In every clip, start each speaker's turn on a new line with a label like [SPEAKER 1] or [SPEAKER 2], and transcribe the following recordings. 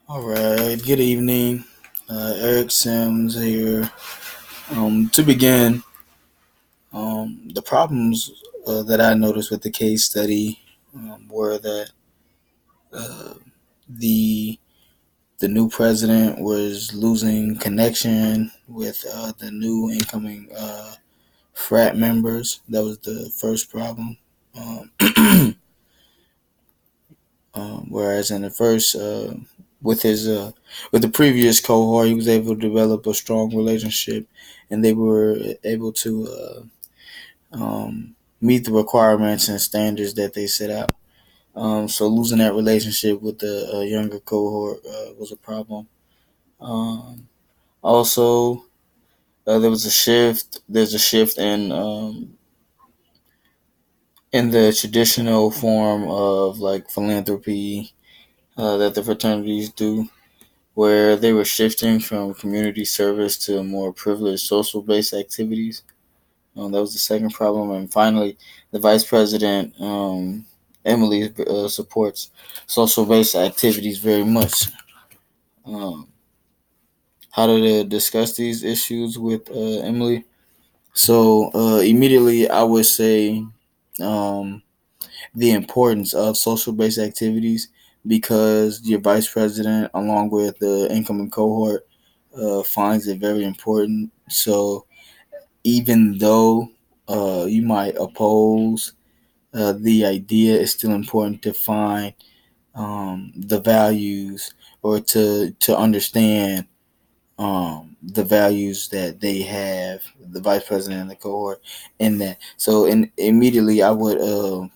[SPEAKER 1] All right, good evening. Eric Sims here. To begin, the problems that I noticed with the case study were that uh, the the new president was losing connection with the new incoming frat members. That was the first problem. Um, whereas in the first, with his with the previous cohort, he was able to develop a strong relationship, and they were able to meet the requirements and standards that they set out. So losing that relationship with the younger cohort was a problem. Um, Also, there was a shift. There's a shift in the traditional form of like philanthropy that the fraternities do, where they were shifting from community service to more privileged social based activities. That was the second problem. And finally, the vice president, Emily, supports social based activities very much. Um, how to discuss these issues with Emily? So, immediately, I would say um, the importance of social based activities because your vice president, along with the incoming cohort, finds it very important. So even though you might oppose the idea, it's still important to find the values or to understand the values that they have, the vice president and the cohort, in that. So, immediately, I would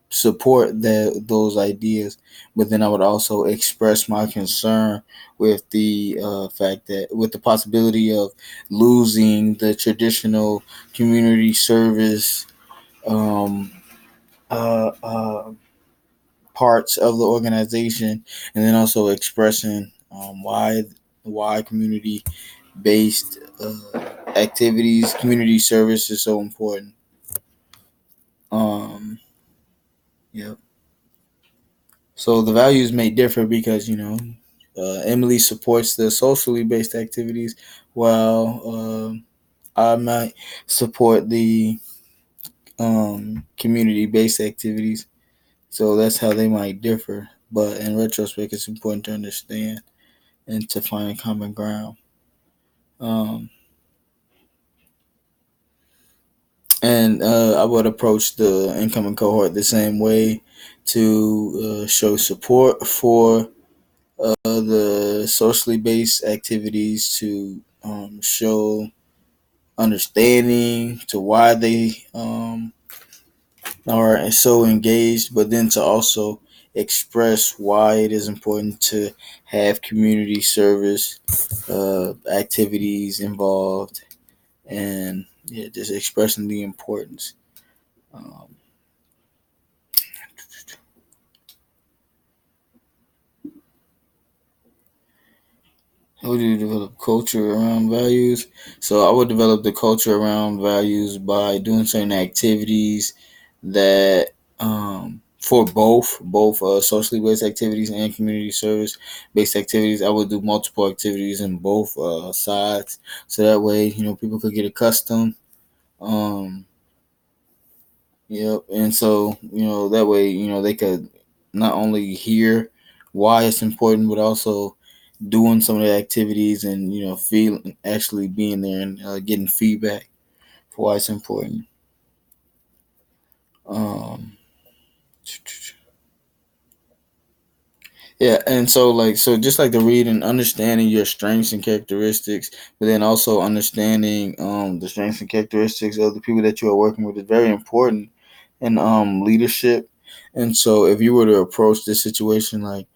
[SPEAKER 1] support those ideas, but then I would also express my concern with the fact that with the possibility of losing the traditional community service um, uh, uh, parts of the organization, and then also expressing why community based activities, community service is so important. Um, yeah. So the values may differ because Emily supports the socially based activities, while I might support the community based activities. So that's how they might differ. But in retrospect, it's important to understand and to find common ground. Um, and I would approach the incoming cohort the same way to show support for the socially based activities, to show understanding to why they are so engaged, but then to also express why it is important to have community service activities involved, and yeah, just expressing the importance. Um, how would you develop culture around values? So I would develop the culture around values by doing certain activities that for both socially based activities and community service based activities. I would do multiple activities in both sides, so that way people could get accustomed. Um, yep, and so that way they could not only hear why it's important, but also doing some of the activities and feeling actually being there and getting feedback for why it's important. Um, Yeah, and so just like the reading, understanding your strengths and characteristics, but then also understanding the strengths and characteristics of the people that you are working with is very important in leadership. And so if you were to approach this situation like,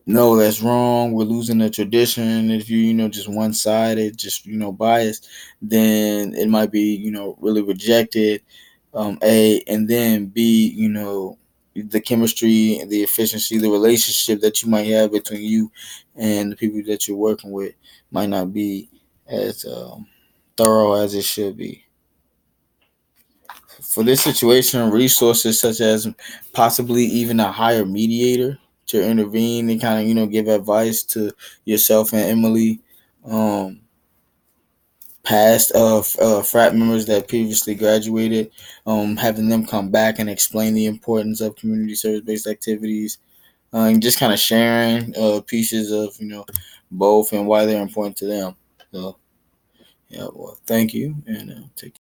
[SPEAKER 1] no, that's wrong, we're losing the tradition, if just one sided, just biased, then it might be really rejected, A, and then B, the chemistry, the efficiency, the relationship that you might have between you and the people that you're working with might not be as thorough as it should be. For this situation, resources such as possibly even a higher mediator to intervene and kind of give advice to yourself and Emily, past frat members that previously graduated, having them come back and explain the importance of community service based activities, and just kind of sharing pieces of both and why they're important to them. So yeah, well, thank you, and take